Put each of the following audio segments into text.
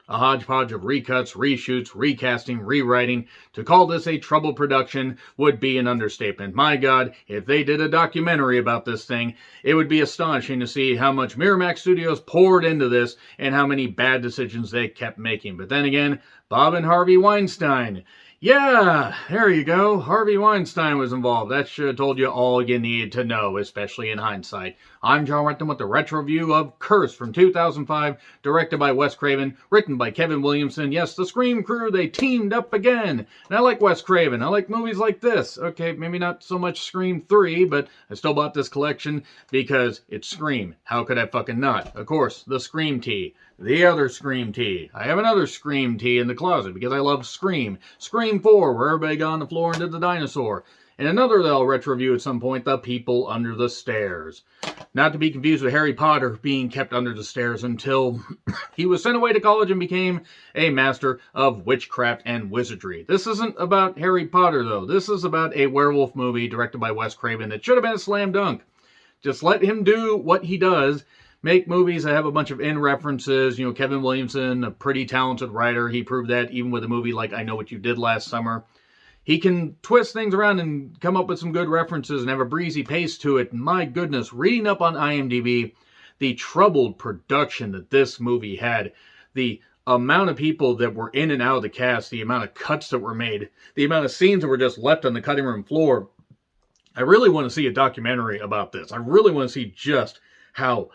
A hodgepodge of recuts, reshoots, recasting, rewriting. To call this a troubled production would be an understatement. My God, if they did a documentary about this thing, it would be astonishing to see how much Miramax Studios poured into this and how many bad decisions they kept making. But then again, Bob and Harvey Weinstein. Yeah, there you go. Harvey Weinstein was involved. That should have told you all you needed to know, especially in hindsight. I'm John Renton with the retro review of Curse from 2005, directed by Wes Craven, written by Kevin Williamson. Yes, the Scream crew, they teamed up again. And I like Wes Craven. I like movies like this. Okay, maybe not so much Scream 3, but I still bought this collection because it's Scream. How could I fucking not? Of course, the Scream tee. The other Scream tee. I have another Scream tee in the closet because I love Scream. Scream 4, where everybody got on the floor and did the dinosaur. And another that I'll retro review at some point, The People Under the Stairs. Not to be confused with Harry Potter being kept under the stairs until he was sent away to college and became a master of witchcraft and wizardry. This isn't about Harry Potter, though. This is about a werewolf movie directed by Wes Craven that should have been a slam dunk. Just let him do what he does. Make movies that have a bunch of in references. You know, Kevin Williamson, a pretty talented writer. He proved that even with a movie like I Know What You Did Last Summer. He can twist things around and come up with some good references and have a breezy pace to it. And my goodness, reading up on IMDb, the troubled production that this movie had, the amount of people that were in and out of the cast, the amount of cuts that were made, the amount of scenes that were just left on the cutting room floor. I really want to see a documentary about this. I really want to see just how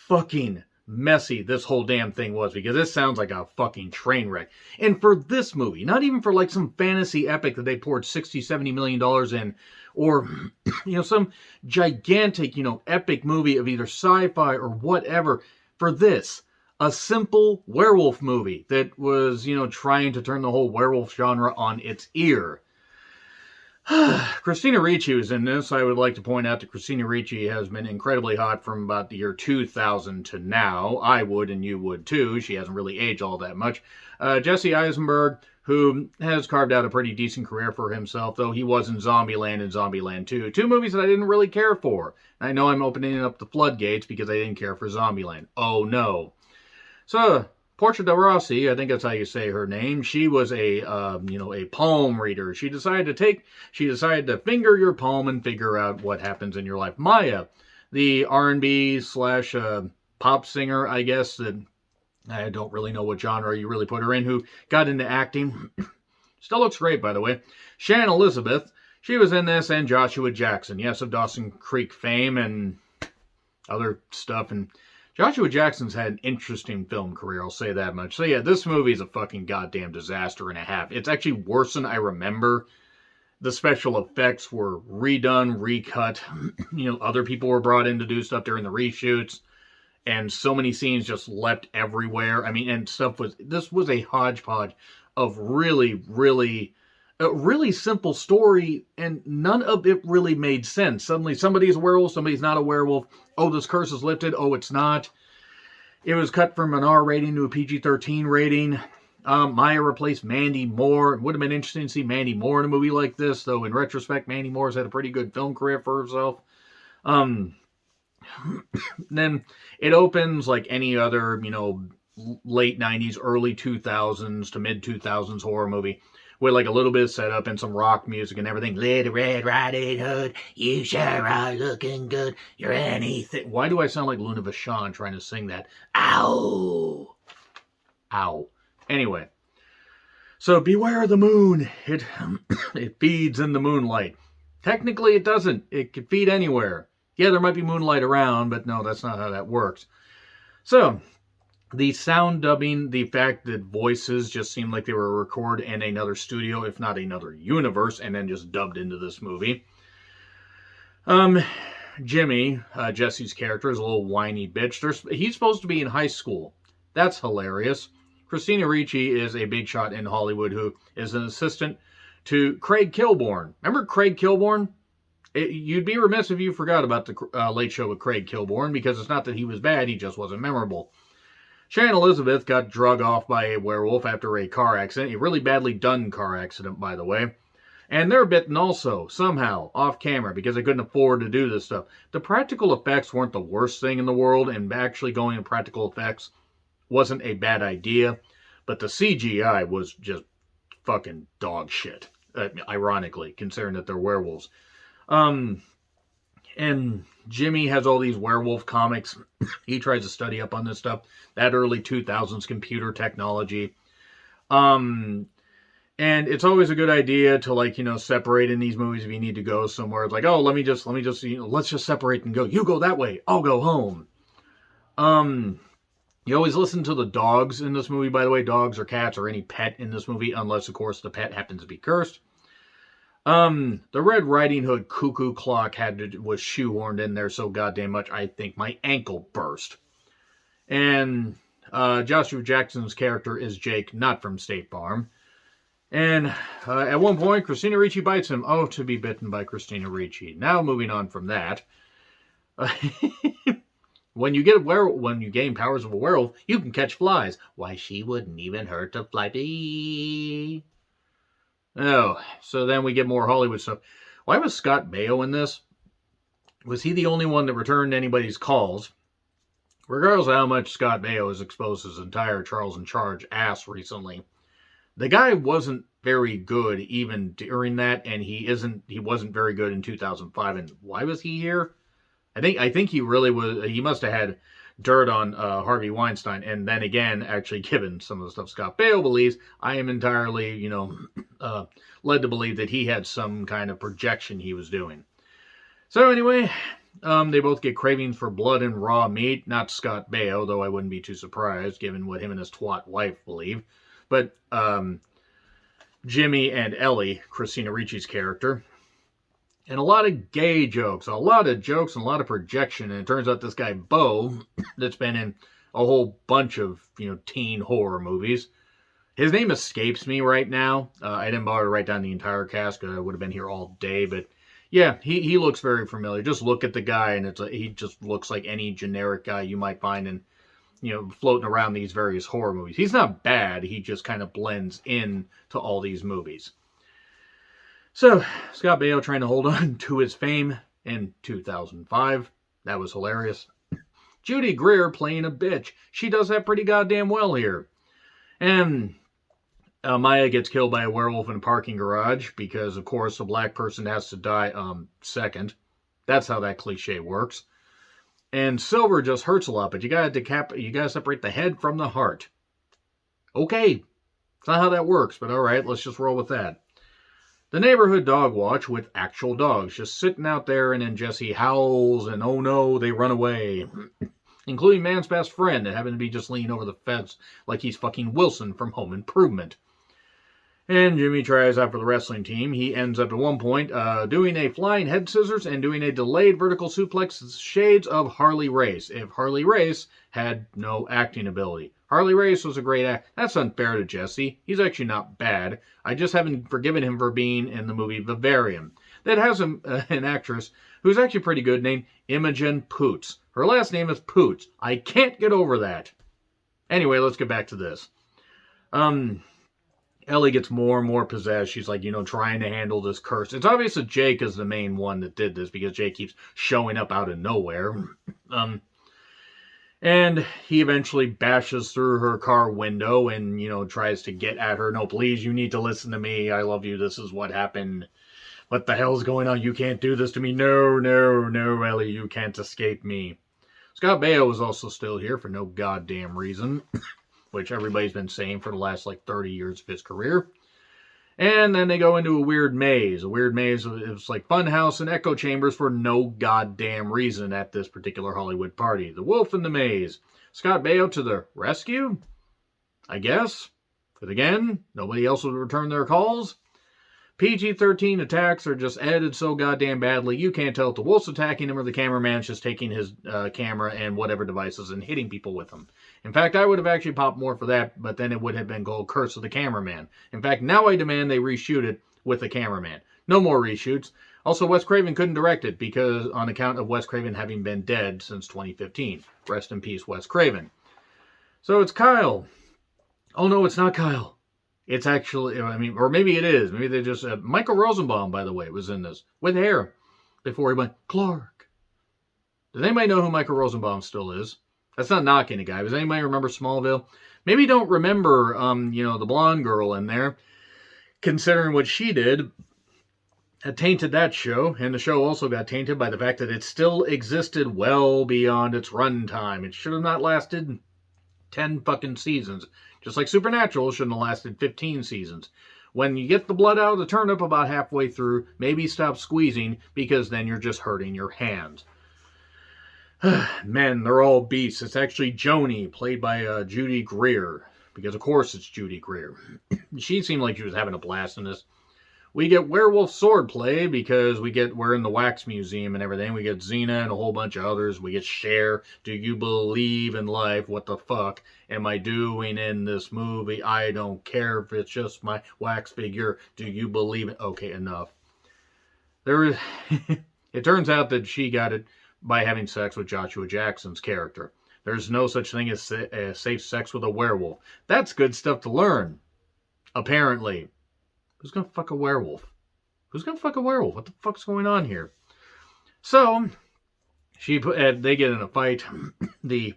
fucking messy this whole damn thing was, because this sounds like a fucking train wreck. And for this movie, not even for like some fantasy epic that they poured $60-70 million in, or some gigantic epic movie of either sci-fi or whatever. For this, a simple werewolf movie that was trying to turn the whole werewolf genre on its ear. Christina Ricci was in this. I would like to point out that Christina Ricci has been incredibly hot from about the year 2000 to now. I would, and you would too. She hasn't really aged all that much. Jesse Eisenberg, who has carved out a pretty decent career for himself, though he was in Zombieland and Zombieland 2. Two movies that I didn't really care for. I know I'm opening up the floodgates because I didn't care for Zombieland. Oh no. So, Portia de Rossi, I think that's how you say her name. She was a palm reader. She decided to finger your palm and figure out what happens in your life. Maya, the R&B slash pop singer, I guess, that I don't really know what genre you really put her in, who got into acting. Still looks great, by the way. Shannon Elizabeth, she was in this, and Joshua Jackson, yes, of Dawson Creek fame and other stuff, and Joshua Jackson's had an interesting film career, I'll say that much. So yeah, this movie is a fucking goddamn disaster and a half. It's actually worse than I remember. The special effects were redone, recut. Other people were brought in to do stuff during the reshoots. And so many scenes just left everywhere. I mean, and this was a hodgepodge of really simple story, and none of it really made sense. Suddenly somebody's a werewolf, somebody's not a werewolf. Oh, this curse is lifted. Oh, it's not. It was cut from an R rating to a PG-13 rating. Maya replaced Mandy Moore. It would have been interesting to see Mandy Moore in a movie like this, though in retrospect, Mandy Moore's had a pretty good film career for herself. Then it opens like any other, late 90s, early 2000s to mid 2000s horror movie, with like a little bit of setup and some rock music and everything. Little Red Riding Hood, you sure are looking good. You're anything. Why do I sound like Luna Vachon trying to sing that? Ow! Ow. Anyway. So beware of the moon. It feeds in the moonlight. Technically it doesn't. It could feed anywhere. Yeah, there might be moonlight around, but no, that's not how that works. So, the sound dubbing, the fact that voices just seemed like they were recorded in another studio, if not another universe, and then just dubbed into this movie. Jimmy, Jesse's character, is a little whiny bitch. He's supposed to be in high school. That's hilarious. Christina Ricci is a big shot in Hollywood who is an assistant to Craig Kilborn. Remember Craig Kilborn? You'd be remiss if you forgot about the Late Show with Craig Kilborn, because it's not that he was bad, he just wasn't memorable. Shannon Elizabeth got drug off by a werewolf after a car accident, a really badly done car accident, by the way. And they're bitten also, somehow, off camera, because they couldn't afford to do this stuff. The practical effects weren't the worst thing in the world, and actually going to practical effects wasn't a bad idea. But the CGI was just fucking dog shit. Ironically, considering that they're werewolves. And Jimmy has all these werewolf comics. He tries to study up on this stuff. That early 2000s computer technology. And it's always a good idea to, like, separate in these movies if you need to go somewhere. It's like, oh, let me just, let's just separate and go. You go that way. I'll go home. You always listen to the dogs in this movie, by the way. Dogs or cats or any pet in this movie, unless, of course, the pet happens to be cursed. The Red Riding Hood cuckoo clock was shoehorned in there so goddamn much, I think my ankle burst. And Joshua Jackson's character is Jake, not from State Farm. And at one point, Christina Ricci bites him. Oh, to be bitten by Christina Ricci. Now, moving on from that. When you gain powers of a werewolf, you can catch flies. Why, she wouldn't even hurt a fly. Oh, so then we get more Hollywood stuff. Why was Scott Baio in this? Was he the only one that returned anybody's calls? Regardless of how much Scott Baio has exposed his entire Charles in Charge ass recently, the guy wasn't very good even during that, and he wasn't very good in 2005. And why was he here? I think he really was. He must have had dirt on Harvey Weinstein, and then again, actually, given some of the stuff Scott Baio believes, I am entirely, led to believe that he had some kind of projection he was doing. So anyway, they both get cravings for blood and raw meat. Not Scott Baio, though I wouldn't be too surprised, given what him and his twat wife believe. But Jimmy and Ellie, Christina Ricci's character. And a lot of gay jokes, and a lot of projection. And it turns out this guy, Bo, that's been in a whole bunch of, teen horror movies. His name escapes me right now. I didn't bother to write down the entire cast because I would have been here all day. But yeah, he looks very familiar. Just look at the guy, and he just looks like any generic guy you might find in, floating around these various horror movies. He's not bad. He just kind of blends in to all these movies. So, Scott Baio trying to hold on to his fame in 2005. That was hilarious. Judy Greer playing a bitch. She does that pretty goddamn well here. And Maya gets killed by a werewolf in a parking garage because, of course, a black person has to die second. That's how that cliche works. And Silver just hurts a lot, but you gotta separate the head from the heart. Okay. It's not how that works, but alright, let's just roll with that. The neighborhood dog watch with actual dogs just sitting out there, and then Jesse howls, and oh no, they run away. Including man's best friend that happened to be just leaning over the fence like he's fucking Wilson from Home Improvement. And Jimmy tries out for the wrestling team. He ends up at one point doing a flying head scissors and doing a delayed vertical suplex, shades of Harley Race, if Harley Race had no acting ability. Harley Race was a great act. That's unfair to Jesse. He's actually not bad. I just haven't forgiven him for being in the movie Vivarium. That has an actress who's actually pretty good named Imogen Poots. Her last name is Poots. I can't get over that. Anyway, let's get back to this. Ellie gets more and more possessed. She's like, trying to handle this curse. It's obvious that Jake is the main one that did this because Jake keeps showing up out of nowhere. And he eventually bashes through her car window and, tries to get at her. No, please, you need to listen to me. I love you. This is what happened. What the hell's going on? You can't do this to me. No, Ellie, you can't escape me. Scott Baio is also still here for no goddamn reason, which everybody's been saying for the last, 30 years of his career. And then they go into a weird maze. A weird maze. It's like funhouse and echo chambers for no goddamn reason at this particular Hollywood party. The wolf in the maze. Scott Baio to the rescue? I guess. But again, nobody else will return their calls. PG-13 attacks are just edited so goddamn badly, you can't tell if the wolf's attacking him or the cameraman's just taking his camera and whatever devices and hitting people with them. In fact, I would have actually popped more for that, but then it would have been called Curse of the Cameraman. In fact, now I demand they reshoot it with the cameraman. No more reshoots. Also, Wes Craven couldn't direct it because on account of Wes Craven having been dead since 2015. Rest in peace, Wes Craven. So it's Kyle. Oh no, it's not Kyle. It's actually, or maybe it is. Maybe they just, Michael Rosenbaum, by the way, was in this, with hair, before he went, Clark. Does anybody know who Michael Rosenbaum still is? That's not knocking a guy. Does anybody remember Smallville? maybe don't remember, the blonde girl in there, considering what she did. Had tainted that show, and the show also got tainted by the fact that it still existed well beyond its runtime. It should have not lasted 10 fucking seasons. Just like Supernatural shouldn't have lasted 15 seasons. When you get the blood out of the turnip about halfway through, maybe stop squeezing, because then you're just hurting your hands. Men, they're all beasts. It's actually Joni, played by Judy Greer, because of course it's Judy Greer. She seemed like she was having a blast in this. We get werewolf swordplay because we're in the Wax Museum and everything. We get Xena and a whole bunch of others. We get Cher. Do you believe in life? What the fuck am I doing in this movie? I don't care if it's just my wax figure. Do you believe it? Okay, enough. It turns out that she got it by having sex with Joshua Jackson's character. There's no such thing as safe sex with a werewolf. That's good stuff to learn. Apparently. Who's gonna fuck a werewolf? Who's gonna fuck a werewolf? What the fuck's going on here? So, they get in a fight. The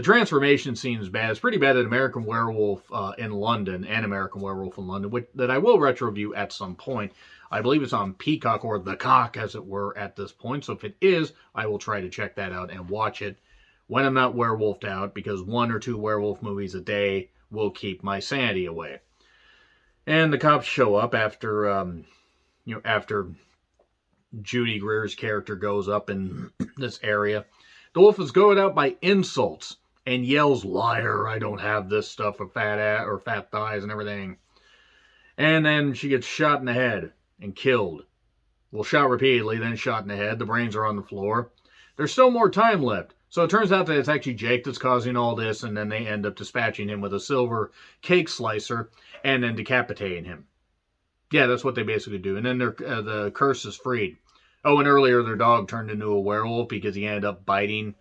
transformation scene is bad. It's pretty bad at American Werewolf in London and American Werewolf in London, that I will retro review at some point. I believe it's on Peacock, or the Cock, as it were, at this point. So if it is, I will try to check that out and watch it when I'm not werewolfed out, because 1 or 2 werewolf movies a day will keep my sanity away. And the cops show up after Judy Greer's character goes up in this area. The wolf is goaded out by insults and yells, "Liar, I don't have this stuff of fat ass or fat thighs and everything." And then she gets shot in the head and killed. Well, shot repeatedly, then shot in the head. The brains are on the floor. There's still more time left. So it turns out that it's actually Jake that's causing all this, and then they end up dispatching him with a silver cake slicer and then decapitating him. Yeah, that's what they basically do. And then the curse is freed. Oh, and earlier their dog turned into a werewolf because he ended up biting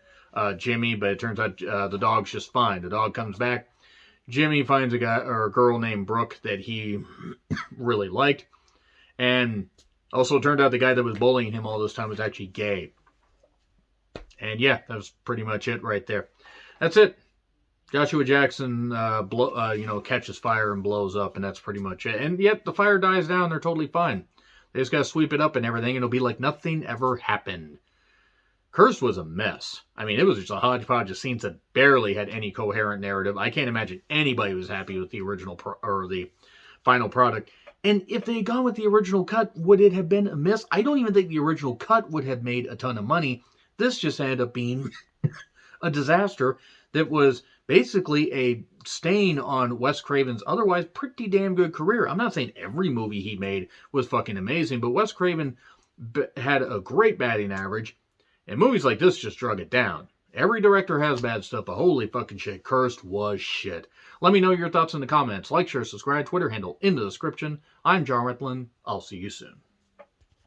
Jimmy, but it turns out the dog's just fine. The dog comes back. Jimmy finds a girl named Brooke that he really liked. And also it turned out the guy that was bullying him all this time was actually gay. And yeah, that was pretty much it right there. That's it. Joshua Jackson, catches fire and blows up, and that's pretty much it. And yet the fire dies down. They're totally fine. They just got to sweep it up and everything, and it'll be like nothing ever happened. Curse was a mess. I mean, it was just a hodgepodge of scenes that barely had any coherent narrative. I can't imagine anybody was happy with the original or the final product. And if they had gone with the original cut, would it have been a miss? I don't even think the original cut would have made a ton of money. This just ended up being a disaster that was basically a stain on Wes Craven's otherwise pretty damn good career. I'm not saying every movie he made was fucking amazing, but Wes Craven had a great batting average, and movies like this just drug it down. Every director has bad stuff, but holy fucking shit, Cursed was shit. Let me know your thoughts in the comments. Like, share, subscribe, Twitter handle in the description. I'm John Ritlin. I'll see you soon.